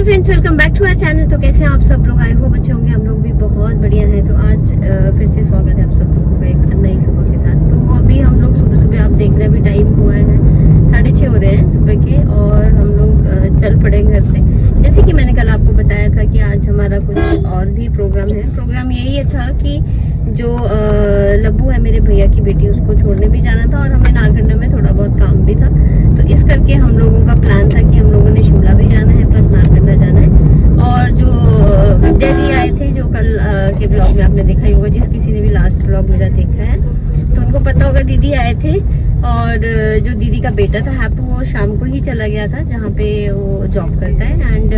Friends, welcome back to our channel. तो कैसे हैं आप सब लोग? आई होप अच्छे होंगे। हम लोग भी बहुत बढ़िया हैं। तो आज फिर से स्वागत है आप सब लोगों का एक नई सुबह के साथ। तो अभी हम लोग सुबह सुबह आप देख रहे हैं, अभी टाइम हुआ है 6:30 हो रहे हैं सुबह के, और हम लोग चल पड़े घर से। जैसे कि मैंने कल आपको बताया था कि आज हमारा कुछ और भी प्रोग्राम है। प्रोग्राम यही था कि जो लब्बू है मेरे भैया की बेटी, उसको छोड़ने भी जाना था और हमें नारकंडा में थोड़ा बहुत काम भी था। तो इस करके हम लोगों का प्लान था कि हम लोगों ने शिमला भी जाना है प्लस नारकंडा जाना है। और जो विद्या दी आए थे, जो कल के ब्लॉग में आपने देखा ही होगा, जिस किसी ने भी लास्ट ब्लॉग मेरा देखा है तो उनको पता होगा, दीदी आए थे। और जो दीदी का बेटा था हैप्पू, वो शाम को ही चला गया था जहाँ पे वो जॉब करता है। एंड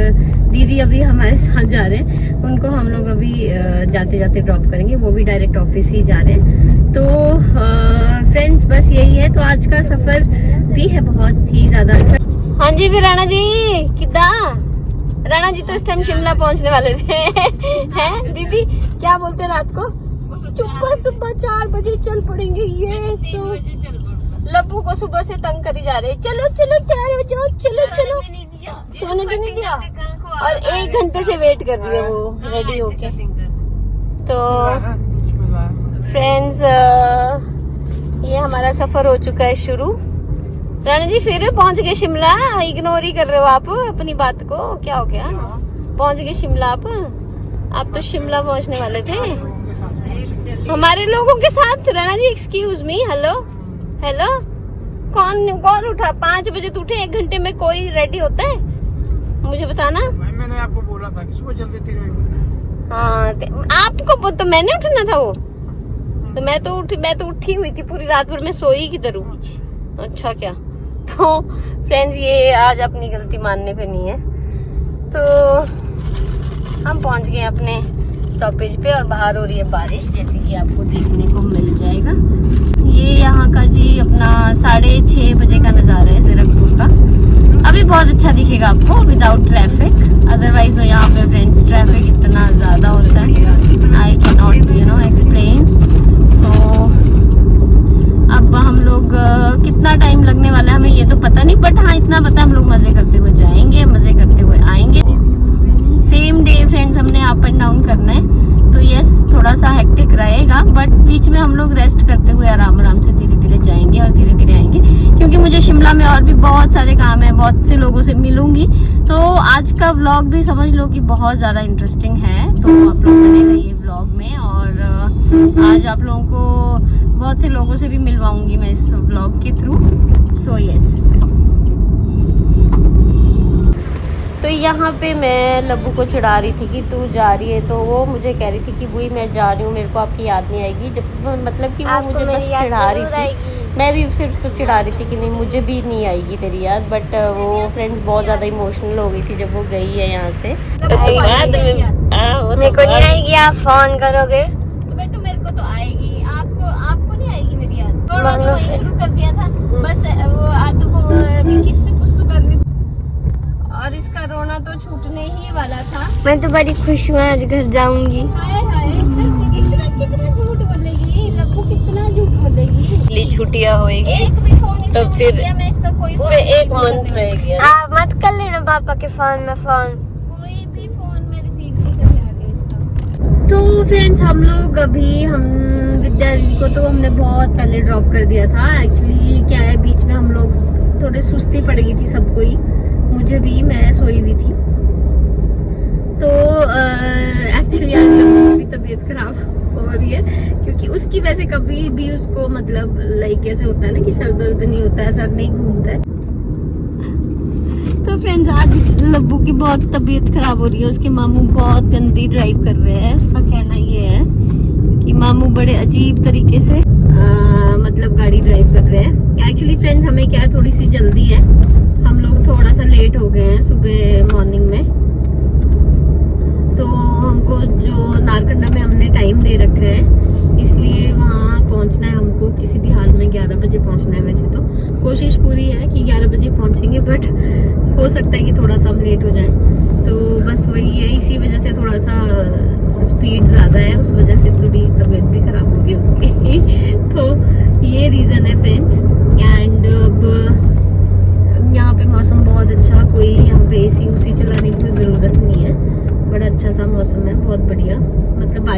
दीदी अभी हमारे साथ जा रहे हैं। उनको हम लोग अभी जाते जाते ड्रॉप करेंगे, वो भी डायरेक्ट ऑफिस ही जा रहे हैं। तो फ्रेंड्स बस यही है। तो आज का सफर भी है बहुत ही ज्यादा अच्छा। हाँ जी, फिर राणा जी किदा? राणा जी तो इस टाइम शिमला पहुंचने वाले थे। हैं दीदी क्या बोलते हैं रात को? सुबह 4 बजे चल पड़ेंगे। ये सो लब्बू को सुबह से तंग करी जा रहे, चलो चलो 4 बजे चलो चलो। सोने भी नहीं दिया और 1 घंटे से वेट कर रही है वो रेडी होके। तो फ्रेंड्स ये हमारा सफर हो चुका है शुरू। राणा जी फिर पहुंच गए शिमला? इग्नोर ही कर रहे हो आप अपनी बात को, क्या हो गया? पहुंच गए शिमला आप तो शिमला पहुंचने वाले थे हमारे लोगों के साथ। Rana ji excuse me, hello hello, कौन उठा? 5 बजे तो उठे, 1 घंटे में कोई रेडी होता है? मुझे बताना। मैंने आपको बोला था कि सुबह जल्दी 3 बजे। हाँ आपको तो मैंने उठना था वो तो मैं तो उठी हुई थी पूरी रात भर। मैं सोई किधर हूँ? अच्छा क्या? तो फ्रेंड्स ये आज अपनी गलती मानने पे नहीं है। तो हम पहुंच गए अपने स्टॉपेज पे और बाहर हो रही है बारिश, जैसे कि आपको देखने को मिल जाएगा। ये यहाँ का जी अपना 6:30 बजे का नज़ारा है जीरकपुर का। अभी बहुत अच्छा दिखेगा आपको विदाउट ट्रैफिक। अदरवाइज तो यहाँ पे फ्रेंड्स ट्रैफिक इतना ज़्यादा होता है, आई कैन नॉट एक्सप्लेन। सो अब हम लोग कितना टाइम लगने वाला है हमें ये तो पता नहीं, बट हाँ इतना पता हम लोग मजे करते हुए जाएंगे, मजे करते हुए आएंगे। सेम डे फ्रेंड्स हमने अप एंड डाउन करना है। तो यस थोड़ा सा हेक्टिक रहेगा, बट बीच में हम लोग रेस्ट करते हुए आराम आराम से धीरे धीरे जाएंगे और धीरे धीरे आएंगे। क्योंकि मुझे शिमला में और भी बहुत सारे काम है, बहुत से लोगों से मिलूंगी। तो आज का व्लॉग भी समझ लो कि बहुत ज्यादा इंटरेस्टिंग है। तो आप लोग बने रहिए व्लॉग में, और आज आप लोगों को बहुत से लोगों से भी मिलवाऊंगी मैं इस व्लॉग के थ्रू। So yes. तो यहाँ पे मैं लब्बू को चिढ़ा रही थी कि तू जा रही है, तो वो मुझे कह रही थी कि बुई मैं जा रही हूँ, मेरे को आपकी याद नहीं आएगी। जब मतलब कि वो मुझे बस चिढ़ा रही थी, मैं भी उससे उसको चिढ़ा रही थी कि नहीं मुझे भी नहीं आएगी तेरी याद। बट वो फ्रेंड्स बहुत ज़्यादा इमोशनल हो गई थी जब वो गई है यहाँ से। मेरे को नहीं आएगी, आप फोन करोगे तो बेटू मेरे को तो आएगी, आपको नहीं आएगी मेरी याद। वही शुरू कर दिया था बस, वो आदू को किससे कुछ करनी, और इसका रोना तो छूटने ही वाला था। मैं तो बड़ी खुश हूँ, आज घर जाऊंगी। हाय हाय कितना झूठ बोलेगी लब्बू, कितना झूठ बोलेगी। छुट्टियां होएगी तो फिर मैं इसका कोई पूरे 1 मंथ रहेगी। आप मत कर लेना पापा के फोन में, कोई भी फोन में रिसीव नहीं करने वाली इसका। तो फ्रेंड्स हम लोग अभी विद्या दीदी को तो हमने बहुत पहले ड्रॉप कर दिया था। एक्चुअली क्या है, बीच में हम लोग थोड़े सुस्ती पड़ गई थी सबको ही, मुझे भी, मैं सोई हुई थी। तो एक्चुअली आज लब्बू की तबीयत खराब हो रही है, क्योंकि उसकी वैसे कभी भी उसको मतलब लाइक ऐसे होता है ना कि सर दर्द नहीं होता है, सर नहीं घूमता है। तो फ्रेंड्स आज लब्बू की बहुत तबीयत खराब हो रही है। उसके मामू बहुत गंदी ड्राइव कर रहे हैं। उसका कहना ये है कि मामू बड़े अजीब तरीके से मतलब गाड़ी ड्राइव कर रहे हैं। एक्चुअली फ्रेंड्स हमें क्या है, थोड़ी सी जल्दी है, हम लोग थोड़ा सा लेट हो गए हैं सुबह मॉर्निंग में। तो हमको जो नारकंडा में हमने टाइम दे रखा है, इसलिए वहाँ पहुँचना है हमको किसी भी हाल में। 11 बजे पहुँचना है। वैसे तो कोशिश पूरी है कि 11 बजे पहुँचेंगे, बट हो सकता है कि थोड़ा सा हम लेट हो जाए। तो बस वही है, इसी वजह से थोड़ा सा स्पीड ज़्यादा है, उस वजह से थोड़ी तबीयत भी खराब हो गई उसकी। तो ये रीज़न है फ्रेंड्स। एंड अब यहाँ पे मौसम बहुत अच्छा, कोई यहाँ पे AC चलाने की कोई ज़रूरत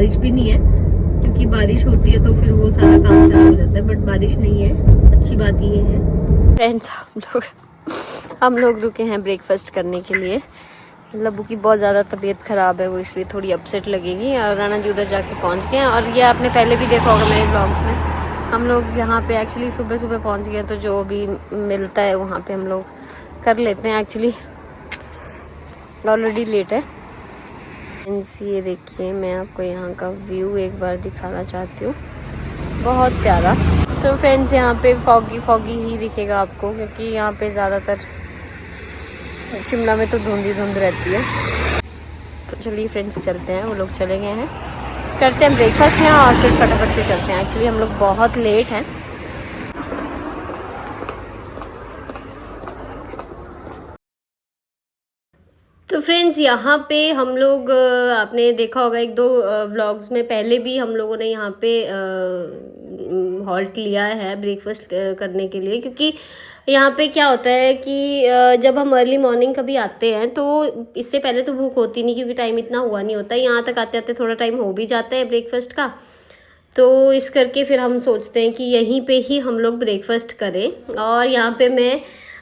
बारिश भी नहीं है, क्योंकि बारिश होती है तो फिर वो सारा काम खराब हो जाता है, बट बारिश नहीं है। अच्छी बात ये है। फ्रेंड्स हम लोग रुके हैं ब्रेकफास्ट करने के लिए। लब्बू की बहुत ज़्यादा तबीयत ख़राब है, वो इसलिए थोड़ी अपसेट लगेगी, और राणा जी उधर जाके पहुंच गए हैं। और ये आपने पहले भी देखा होगा मेरे ब्लॉग्स में, हम लोग यहाँ पे एक्चुअली सुबह सुबह पहुंच गए, तो जो भी मिलता है वहाँ पे हम लोग कर लेते हैं। एक्चुअली ऑलरेडी लेट है। ये देखिए, मैं आपको यहाँ का व्यू एक बार दिखाना चाहती हूँ, बहुत प्यारा। तो फ्रेंड्स यहाँ पे फॉगी फॉगी ही दिखेगा आपको, क्योंकि यहाँ पे ज़्यादातर शिमला में तो धुंध ही धुंध रहती है। तो चलिए फ्रेंड्स चलते हैं, वो लोग चले गए हैं, करते हैं ब्रेकफास्ट यहाँ और फिर फटाफट से चलते हैं। एक्चुअली हम लोग बहुत लेट हैं। तो फ्रेंड्स यहाँ पे हम लोग, आपने देखा होगा एक दो व्लॉग्स में पहले भी हम लोगों ने यहाँ पे हॉल्ट लिया है ब्रेकफास्ट करने के लिए, क्योंकि यहाँ पे क्या होता है कि जब हम अर्ली मॉर्निंग कभी आते हैं तो इससे पहले तो भूख होती नहीं, क्योंकि टाइम इतना हुआ नहीं होता। यहाँ तक आते आते थोड़ा टाइम हो भी जाता है ब्रेकफास्ट का, तो इस करके फिर हम सोचते हैं कि यहीं पे ही हम लोग ब्रेकफास्ट करें। और यहाँ पे मैं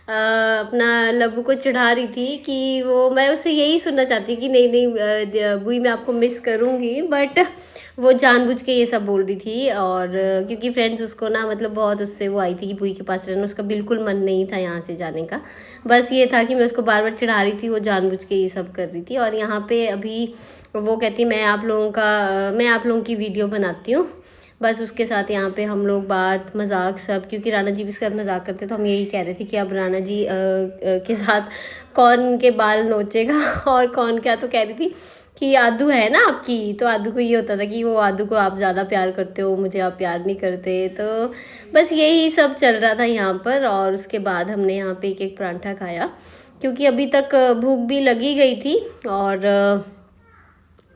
अपना लब्बू को चढ़ा रही थी कि वो, मैं उससे यही सुनना चाहती कि नहीं नहीं बुई मैं आपको मिस करूँगी, बट वो जानबूझ के ये सब बोल रही थी। और क्योंकि फ्रेंड्स उसको ना, मतलब बहुत उससे वो आई थी कि बुई के पास रहना, उसका बिल्कुल मन नहीं था यहाँ से जाने का। बस ये था कि मैं उसको बार बार चढ़ा रही थी, वो जानबूझ के ये सब कर रही थी। और यहाँ पे अभी वो कहती मैं आप लोगों की वीडियो बनाती हूँ, बस उसके साथ यहाँ पे हम लोग बात मजाक सब, क्योंकि राणा जी भी उसके साथ मजाक करते, तो हम यही कह रहे थे कि अब राणा जी के साथ कौन के बाल नोचेगा और कौन क्या। तो कह रही थी कि आदू है ना आपकी, तो आदू को ये होता था कि वो आदू को आप ज़्यादा प्यार करते हो, मुझे आप प्यार नहीं करते। तो बस यही सब चल रहा था यहाँ पर। और उसके बाद हमने यहाँ पे एक परांठा खाया, क्योंकि अभी तक भूख भी लगी गई थी, और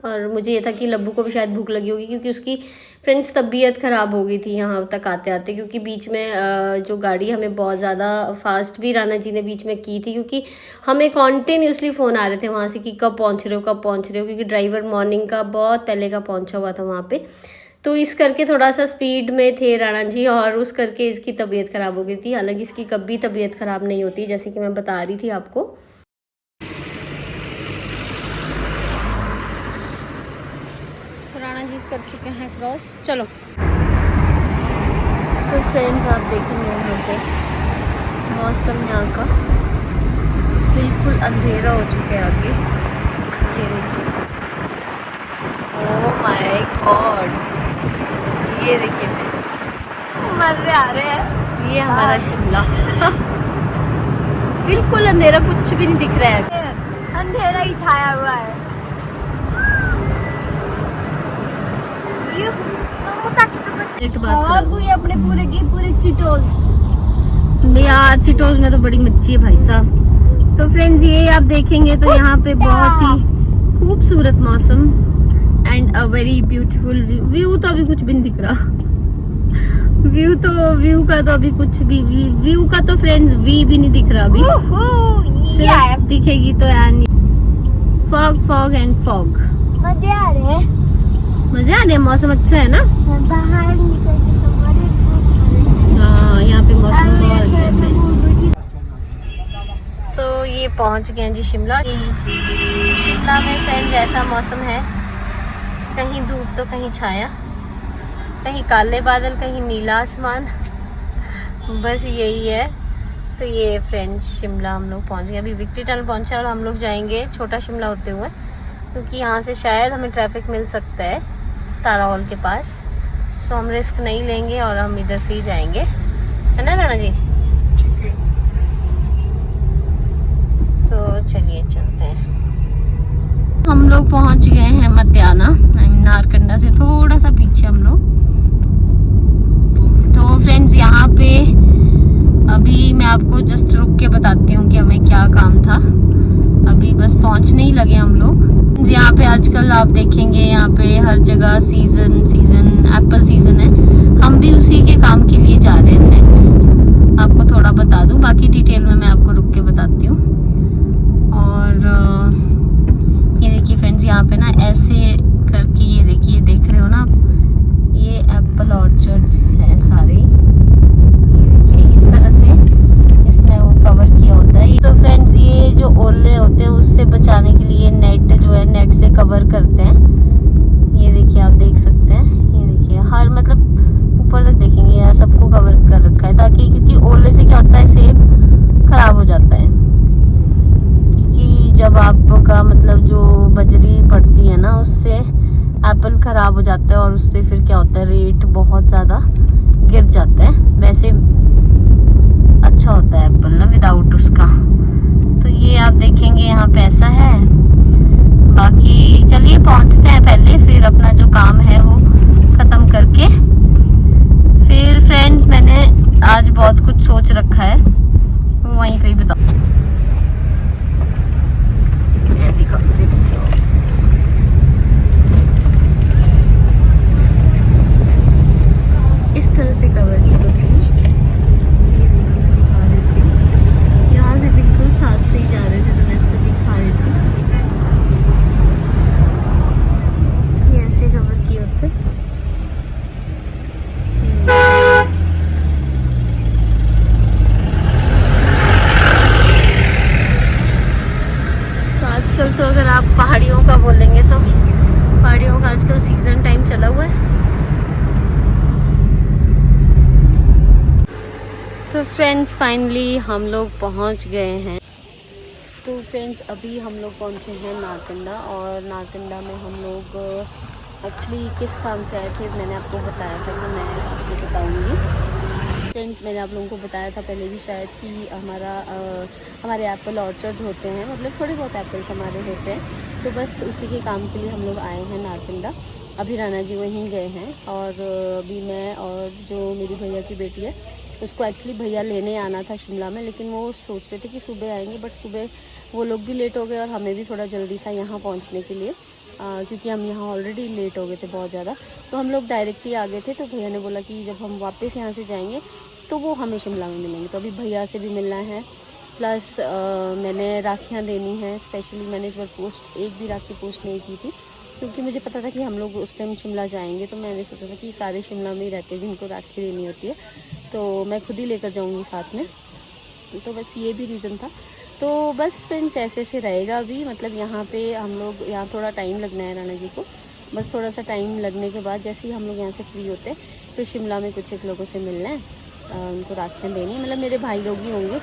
मुझे ये था कि लब्बू को भी शायद भूख लगी होगी, क्योंकि उसकी फ्रेंड्स तबीयत ख़राब हो गई थी यहाँ तक आते आते। क्योंकि बीच में जो गाड़ी हमें बहुत ज़्यादा फास्ट भी राणा जी ने बीच में की थी, क्योंकि हमें कॉन्टीन्यूसली फ़ोन आ रहे थे वहाँ से कि कब पहुँच रहे हो कब पहुँच रहे हो, क्योंकि ड्राइवर मॉर्निंग का बहुत पहले का पहुँचा हुआ था वहाँ पर। तो इस करके थोड़ा सा स्पीड में थे राणा जी, और उस करके इसकी तबीयत ख़राब हो गई थी। हालाँकि इसकी कभी तबीयत ख़राब नहीं होती, जैसे कि मैं बता रही थी आपको। राणा जी कर चुके हैं क्रॉस, चलो। तो फ्रेंड्स आप देखेंगे यहाँ पे मौसम यहाँ का बिल्कुल अंधेरा हो चुका है आगे, ये देखिए। ओह माय गॉड, ये देखिए फ्रेंड्स, मजे आ रहे हैं। ये हमारा शिमला बिल्कुल अंधेरा, कुछ भी नहीं दिख रहा है, अंधेरा ही छाया हुआ है। एक बात अपने पूरे चिटोज यार, चिटोज में तो बड़ी मच्छी है भाई साहब। तो फ्रेंड्स ये आप देखेंगे तो यहाँ पे बहुत ही खूबसूरत मौसम and a very beautiful view. तो अभी कुछ भी नहीं दिख रहा, व्यू का तो अभी कुछ भी, व्यू का तो फ्रेंड्स वी भी नहीं दिख रहा अभी, सिर्फ दिखेगी तो एंड फॉग एंड फॉग। मजे आ रहे हैं, मजे आ रहे हैं, मौसम अच्छा है ना बाहर निकल के। हाँ यहाँ पे मौसम बहुत अच्छा है फ्रेंड्स। तो ये पहुंच गए जी शिमला। शिमला में फ्रेंड्स ऐसा मौसम है, कहीं धूप तो कहीं छाया, कहीं काले बादल कहीं नीला आसमान, बस यही है। तो ये फ्रेंड्स शिमला हम लोग पहुंच गए, अभी विक्ट्री टनल पहुंचे और हम लोग जाएंगे छोटा शिमला होते हुए, क्योंकि यहाँ से शायद हमें ट्रैफिक मिल सकता है तारा हॉल के पास। सो हम रिस्क नहीं लेंगे और हम इधर से ही जाएंगे, है ना राणा जी? तो चलिए चलते हैं। हम लोग पहुंच गए हैं मतियाना, नारकंडा से थोड़ा सा पीछे हम लोग। तो फ्रेंड्स यहाँ पे अभी मैं आपको जस्ट रुक के बताती हूँ कि हमें क्या काम था। अभी बस पहुंचने ही लगे हम लोग। यहाँ पे आजकल आप देखेंगे यहाँ पे हर जगह सीजन एप्पल सीजन है, हम भी उसी के काम के लिए जा रहे हैं फ्रेंड्स। आपको थोड़ा बता दूं, बाकी डिटेल में मैं आपको रुक के बताती हूँ। और ये देखिए फ्रेंड्स यहाँ पे ना ऐसे करके, ये देखिए देख जब आपका मतलब जो बजरी पड़ती है ना, उससे एप्पल ख़राब हो जाता है और उससे फिर क्या होता है, रेट बहुत ज़्यादा गिर जाता है। वैसे अच्छा होता है एप्पल ना विदाउट उसका। तो ये आप देखेंगे यहाँ पे ऐसा है। बाकी चलिए पहुँचते हैं पहले, फिर अपना जो काम है वो ख़त्म करके फिर फ्रेंड्स मैंने आज बहुत कुछ सोच रखा है, वो वहीं पे ही बताऊँ। इस तरह से कवर की तो दिखा देती हूँ। यहाँ से बिल्कुल साथ से ही जा रहे थे तो मैं आपको दिखा देती हूँ। ये ऐसे कवर किए होते। तो आजकल तो अगर आप पहाड़ियों का बोलेंगे तो पहाड़ियों का आजकल सीजन टाइम चला हुआ है। सो फ्रेंड्स फाइनली हम लोग पहुंच गए हैं। तो फ्रेंड्स अभी हम लोग पहुंचे हैं नारकंडा, और नारकंडा में हम लोग एक्चुअली किस काम से आए थे मैंने आपको बताया था, तो मैं आपको बताऊंगी। फ्रेंड्स मैंने आप लोगों को बताया था पहले भी शायद कि हमारे एप्पल ऑर्चर्ड होते हैं, मतलब थोड़े बहुत एप्पल्स हमारे होते हैं। तो बस उसी के काम के लिए हम लोग आए हैं नारकंडा। अभी राना जी वहीं गए हैं, और अभी मैं और जो मेरी भैया की बेटी है उसको एक्चुअली भैया लेने आना था शिमला में, लेकिन वो सोच रहे थे कि सुबह आएंगे, बट सुबह वो लोग भी लेट हो गए और हमें भी थोड़ा जल्दी था यहाँ पहुँचने के लिए, क्योंकि हम यहाँ ऑलरेडी लेट हो गए थे बहुत ज़्यादा। तो हम लोग डायरेक्ट ही आ गए थे। तो भैया ने बोला कि जब हम वापस यहाँ से जाएंगे तो वो हमें शिमला में मिलेंगे। तो अभी भैया से भी मिलना है, प्लस मैंने राखियाँ देनी है। स्पेशली मैंने इस बार पोस्ट एक भी राखी पोस्ट नहीं की थी, क्योंकि मुझे पता था कि हम लोग उस टाइम शिमला जाएंगे। तो मैंने सोचा था कि सारे शिमला में ही रहते हैं जिनको राखी देनी होती है, तो मैं खुद ही लेकर जाऊंगी साथ में। तो बस ये भी रीज़न था। तो बस फ्रेंड्स ऐसे से रहेगा अभी, मतलब यहाँ पे हम लोग, यहाँ थोड़ा टाइम लगना है राना जी को। बस थोड़ा सा टाइम लगने के बाद जैसे ही हम लोग यहाँ से फ्री होते हैं फिर शिमला में कुछ एक लोगों से मिलना है, उनको राखियाँ देनी है। मतलब मेरे भाई लोग ही होंगे,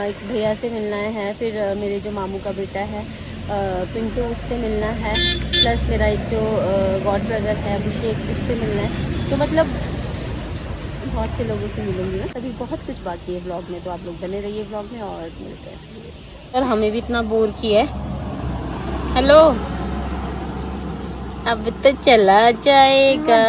एक भैया से मिलना है, फिर मेरे जो मामू का बेटा है पिंटू, उससे मिलना है, प्लस मेरा एक जो गॉड ब्रदर है अभिषेक, उससे मिलना है। तो मतलब बहुत से लोगों से मिलूंगी मैं। अभी बहुत कुछ बाकी है ब्लॉग में, तो आप लोग बने रहिए ब्लॉग में और मिलते हैं। और हमें भी इतना बोर किया है। हेलो, अब तो चला जाएगा,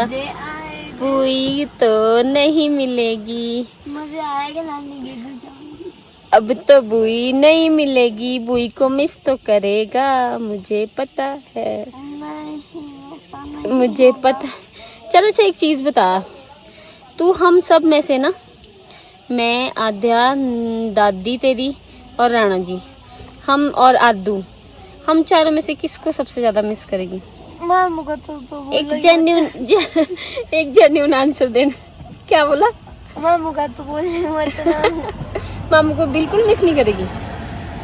बुई तो नहीं मिलेगी, मुझे आएगा नानी के घर जाऊंगी। अब तो बुई नहीं मिलेगी, बुई को मिस तो करेगा, मुझे पता है, मुझे पता। चलो अच्छा एक चीज बता, तू हम सब में से ना, मैं, आद्या, दादी तेरी और राणा जी, हम और आदू, हम चारों में से किसको सबसे ज्यादा मिस करेगी? मामू को तो एक जेन्युइन आंसर देना। क्या बोला? मामू का तो बोलने मत ना। मामू को बिल्कुल मिस नहीं करेगी।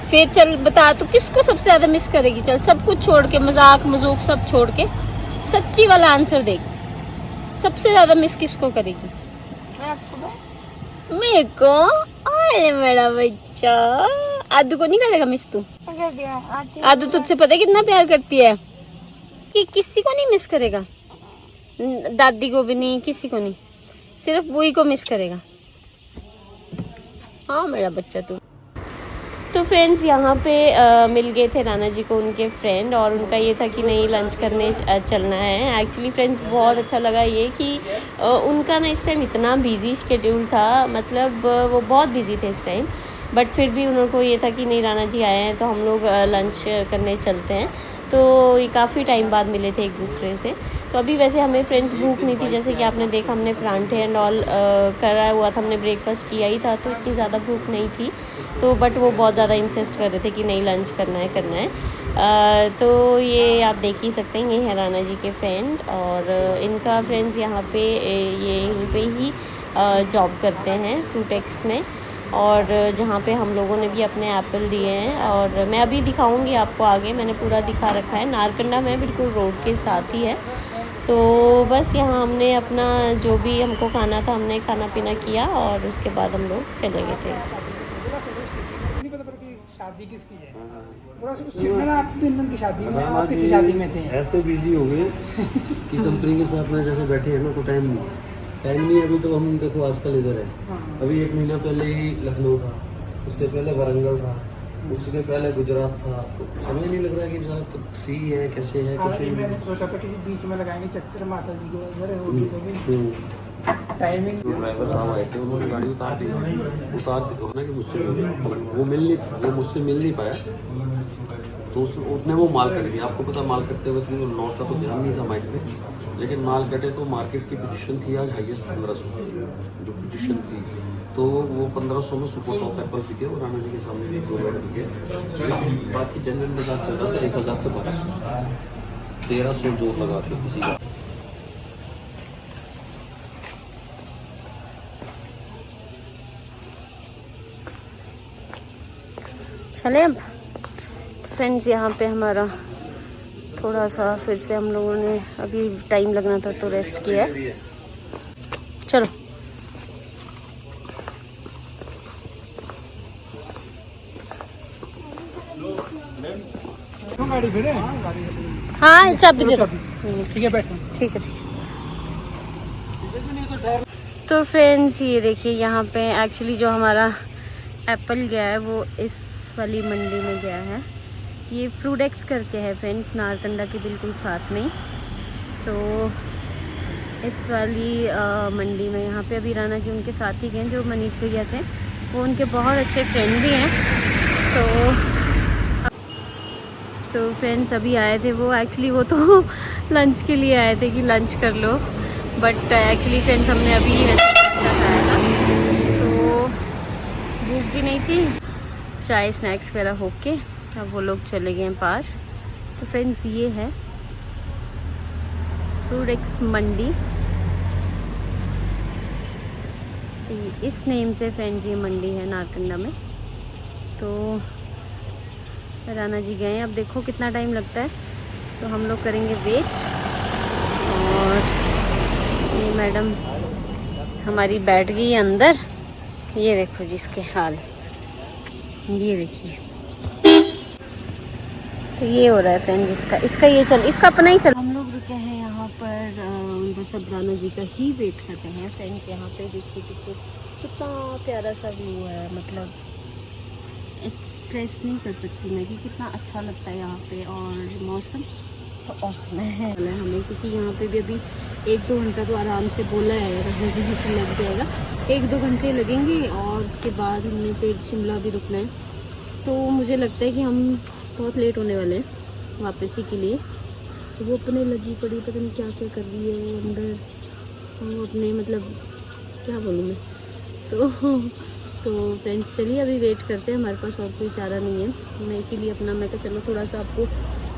फिर चल बता तू किसको सबसे ज्यादा मिस करेगी? चल सब कुछ छोड़ के, मजाक मजूक सब छोड़ के सच्ची वाला आंसर दे। सबसे ज्यादा मिस किसको करेगी? मेरे को। अरे मेरा बच्चा, आदू को नहीं करेगा मिस तू? आदू तुझसे पता है कितना प्यार करती है, कि किसी को नहीं मिस करेगा, दादी को भी नहीं, किसी को नहीं, सिर्फ बुई को मिस करेगा। हाँ मेरा बच्चा तू। तो फ्रेंड्स यहाँ पे मिल गए थे राना जी को उनके फ्रेंड, और उनका ये था कि नहीं लंच करने चलना है। एक्चुअली फ्रेंड्स बहुत अच्छा लगा ये कि उनका ना इस टाइम इतना बिजी शेड्यूल था, मतलब वो बहुत बिजी थे इस टाइम, बट फिर भी उनको ये था कि नहीं राना जी आए हैं तो हम लोग लंच करने चलते हैं। तो ये काफ़ी टाइम बाद मिले थे एक दूसरे से। तो अभी वैसे हमें फ्रेंड्स भूख नहीं थी, जैसे कि आपने देखा हमने परांठे एंड ऑल करा हुआ था, हमने ब्रेकफास्ट किया ही था, तो इतनी ज़्यादा भूख नहीं थी। तो बट वो बहुत ज़्यादा इंसिस्ट कर रहे थे कि नहीं लंच करना है। तो ये आप देख ही सकते हैं, ये है राना जी के फ्रेंड, और इनका फ्रेंड्स यहाँ पे ये यहीं पे ही जॉब करते हैं फ्रूटेक्स में, और जहाँ पे हम लोगों ने भी अपने एप्पल दिए हैं। और मैं अभी दिखाऊंगी आपको आगे, मैंने पूरा दिखा रखा है। नारकंडा में बिल्कुल रोड के साथ ही है। तो बस यहाँ हमने अपना जो भी हमको खाना था हमने खाना पीना किया, और उसके बाद हम लोग चले गए थे। शादी किसकी है? हाँ, बड़ा कुछ मैंने आप बिंदन की शादी में रामा आप जी किसी शादी में थे? ऐसे बिजी हो गए कि कंपनी के साथ में जैसे बैठे हैं ना तो टाइम नहीं। अभी तो हम देखो आजकल इधर है। हाँ। अभी 1 महीना पहले ही लखनऊ था, उससे पहले वारंगल था, उससे पहले गुजरात था। तो समझ नहीं लग रहा कि साहब कब फ्री है, कैसे है, कैसे हालांकि नहीं। मैंने सोचा था किसी बीच में लगाएंगे चक्कर माता जी को इधर होटल को भी टाइमिंग। जो ड्राइवर साहब आए थे उन्होंने गाड़ी उतार दी होना कि मुझसे वो मुझसे मिल नहीं पाया। तो उसने वो माल कट दिया। आपको पता माल कटते हुए थी, नोट का तो ध्यान नहीं था माइक में, लेकिन माल कटे तो मार्केट की पोजीशन थी आज हाईएस्ट 1500 जो पोजीशन थी। तो वो 1500 में सुपर टॉप एप्पल बिके और राणा जी के सामने भी 2 लड़ बिके। बाकी जनरल बाजार चल रहा था 1000 से 1200 1300 जोर लगा के किसी का। चले अब फ्रेंड्स, यहाँ पे हमारा थोड़ा सा फिर से हम लोगों ने अभी टाइम लगना था तो रेस्ट किया है। चलो गाड़ी फिर हाँ चाबी दे दो। ठीक है बैठो। ठीक है तो फ्रेंड्स ये देखिए यहाँ पे एक्चुअली जो हमारा एप्पल गया है वो इस वाली मंडी में गया है। ये फ्रूडेक्स करके है फ्रेंड्स, नारकंडा के बिल्कुल साथ में। तो इस वाली मंडी में यहाँ पे अभी राणा जी उनके साथ ही गए, जो मनीष भैया थे वो उनके बहुत अच्छे फ्रेंड भी हैं। तो फ्रेंड्स अभी आए थे वो, एक्चुअली वो तो लंच के लिए आए थे कि लंच कर लो, बट एक्चुअली फ्रेंड्स हमने अभी खाया था तो भूख भी नहीं थी, चाय स्नैक्स वगैरह होके अब वो लोग चले गए हैं पार। तो फ्रेंड्स ये है फ्रूडेक्स मंडी, इस नेम से फ्रेंड्स ये मंडी है नारकंडा में। तो राणा जी गए, अब देखो कितना टाइम लगता है, तो हम लोग करेंगे वेट। और ये मैडम हमारी बैठ गई है अंदर, ये देखो जिसके हाल, ये देखिए। तो ये हो रहा है फ्रेंड्स इसका ये चल, इसका अपना ही चल। हम लोग रुके हैं यहाँ पर, बस अब राणा जी का ही वेट करते हैं फ्रेंड्स। यहाँ पे देखिए पीछे कितना प्यारा सा व्यू है, मतलब एक्सप्रेस नहीं कर सकती मैं कि कितना अच्छा लगता है यहाँ पे। और मौसम तो औसम है हमें, क्योंकि यहाँ पे भी अभी 1-2 घंटा तो आराम से बोला है राणा जी को लग जाएगा, 1-2 घंटे लगेंगे। और उसके बाद हमने फिर शिमला भी रुकना है, तो मुझे लगता है कि हम बहुत लेट होने वाले हैं वापसी के लिए। तो वो अपने लगी पड़ी, पता नहीं क्या क्या कर रही है वो अंदर, वो अपने मतलब क्या बोलूँ मैं। तो फ्रेंड्स चलिए अभी वेट करते हैं, हमारे पास और कोई चारा नहीं है। मैं इसीलिए अपना मैं कहा चलो थोड़ा सा आपको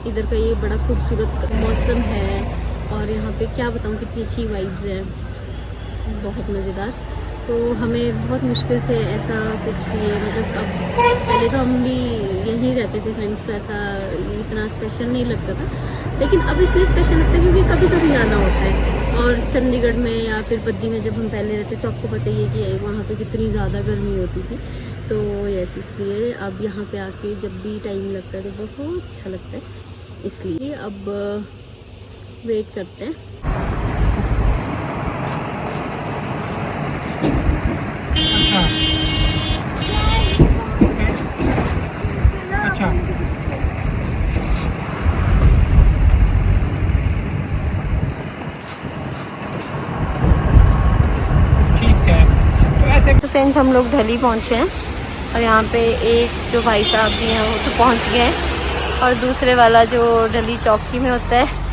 इधर का ये बड़ा खूबसूरत मौसम है, और यहाँ पे क्या बताऊँ कितनी अच्छी वाइब्स हैं, बहुत मज़ेदार। तो हमें बहुत मुश्किल से ऐसा कुछ ये मतलब, अब पहले तो हम भी यहीं रहते थे फ्रेंड्स, तो ऐसा इतना स्पेशल नहीं लगता था, लेकिन अब इसलिए स्पेशल लगता है क्योंकि कभी कभी आना होता है। और चंडीगढ़ में या फिर बद्दी में जब हम पहले रहते तो आपको पता ही है कि वहाँ पे कितनी ज़्यादा गर्मी होती थी। तो यस, इसलिए अब यहाँ पे आके जब भी टाइम लगता है तो बहुत अच्छा लगता है, इसलिए अब वेट करते हैं। अच्छा ठीक है। तो ऐसे तो फ्रेंड्स हम लोग दिल्ली पहुँचे हैं, और यहाँ पे एक जो भाई साहब जी हैं वो तो पहुँच गए हैं, और दूसरे वाला जो दिल्ली चौकी में होता है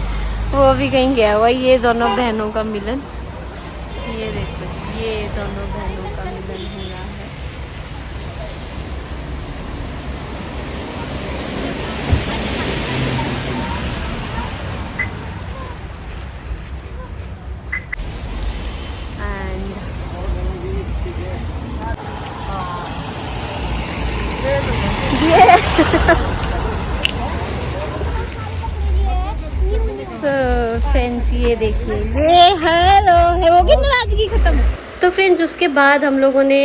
वो भी कहीं गया हुआ। ये दोनों बहनों का मिलन, ये देखो ये दोनों बहनों का मिलन हो रहा है। तो फ्रेंड्स ये देखिए, ये हेलो होगी नाराजगी खत्म। तो फ्रेंड्स उसके बाद हम लोगों ने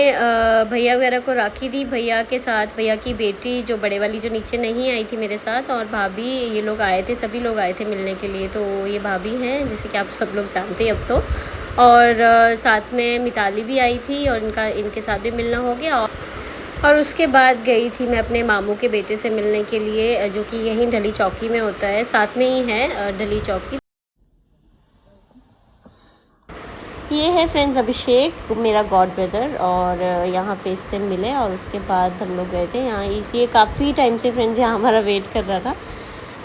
भैया वगैरह को राखी दी। भैया के साथ भैया की बेटी जो बड़े वाली जो नीचे नहीं आई थी मेरे साथ, और भाभी, ये लोग आए थे, सभी लोग आए थे मिलने के लिए। तो ये भाभी हैं जैसे कि आप सब लोग जानते हैं अब तो, और साथ में मिताली भी आई थी और इनके साथ भी मिलना हो गया। और उसके बाद गई थी मैं अपने मामू के बेटे से मिलने के लिए, जो कि यहीं ढली चौकी में होता है, साथ में ही है ढली चौकी। ये है फ्रेंड्स अभिषेक, मेरा गॉड ब्रदर, और यहाँ पे इससे मिले और उसके बाद हम लोग गए थे यहाँ। ये काफ़ी टाइम से फ्रेंड्स यहाँ हमारा वेट कर रहा था,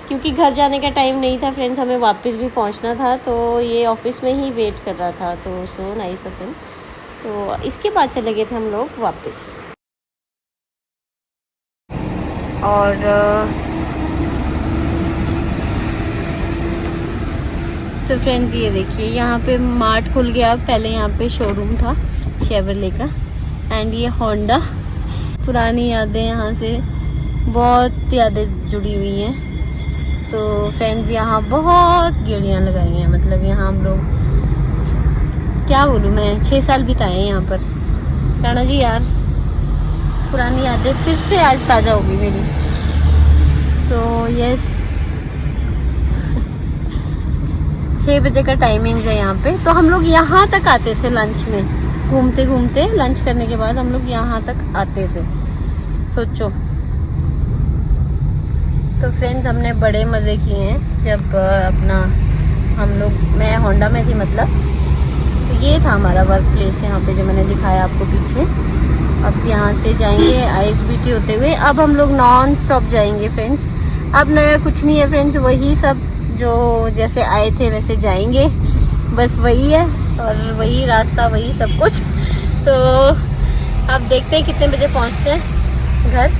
क्योंकि घर जाने का टाइम नहीं था फ्रेंड्स, हमें वापस भी पहुँचना था, तो ये ऑफिस में ही वेट कर रहा था। तो सो नाइस ऑफ हिम। तो इसके बाद चले गए थे हम लोग वापस। और तो फ्रेंड्स ये देखिए यहाँ पे मार्ट खुल गया। पहले यहाँ पे शोरूम था शेवरले का, एंड ये होंडा। पुरानी यादें यहाँ से बहुत यादें जुड़ी हुई हैं। तो फ्रेंड्स यहाँ बहुत गेड़ियाँ लगाई हैं, मतलब यहाँ हम लोग क्या बोलूँ मैं, 6 साल बिताए हैं यहाँ पर। राणा जी यार, पुरानी यादें फिर से आज ताज़ा होगी मेरी। तो यस 6 बजे का टाइमिंग है यहाँ पे। तो हम लोग यहाँ तक आते थे लंच में, घूमते घूमते लंच करने के बाद हम लोग यहाँ तक आते थे, सोचो। तो फ्रेंड्स हमने बड़े मज़े किए हैं जब अपना मैं होंडा में थी मतलब। तो ये था हमारा वर्क प्लेस यहाँ पे जो मैंने दिखाया आपको पीछे। अब यहाँ से जाएंगे ISBT होते हुए। अब हम लोग नॉन स्टॉप जाएंगे फ्रेंड्स। अब नया कुछ नहीं है फ्रेंड्स, वही सब जो जैसे आए थे वैसे जाएंगे, बस वही है, और वही रास्ता, वही सब कुछ। तो अब देखते हैं कितने बजे पहुंचते हैं घर।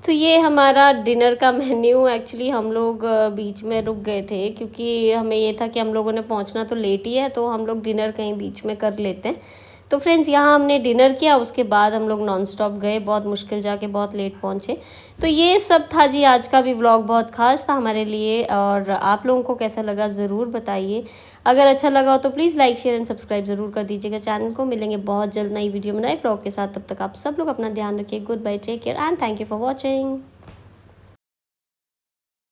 तो ये हमारा डिनर का मेन्यू। एक्चुअली हम लोग बीच में रुक गए थे, क्योंकि हमें ये था कि हम लोगों ने पहुंचना तो लेट ही है, तो हम लोग डिनर कहीं बीच में कर लेते हैं। तो फ्रेंड्स यहाँ हमने डिनर किया, उसके बाद हम लोग नॉन स्टॉप गए, बहुत मुश्किल जाके बहुत लेट पहुँचे। तो ये सब था जी आज का भी व्लॉग, बहुत खास था हमारे लिए। और आप लोगों को कैसा लगा ज़रूर बताइए। अगर अच्छा लगा हो तो please like share and subscribe ज़रूर कर दीजिएगा चैनल को। मिलेंगे बहुत जल्द नई वीडियो में नए व्लॉग के साथ, तब तक आप सब लोग अपना ध्यान रखिए। Goodbye, take care and thank you for watching.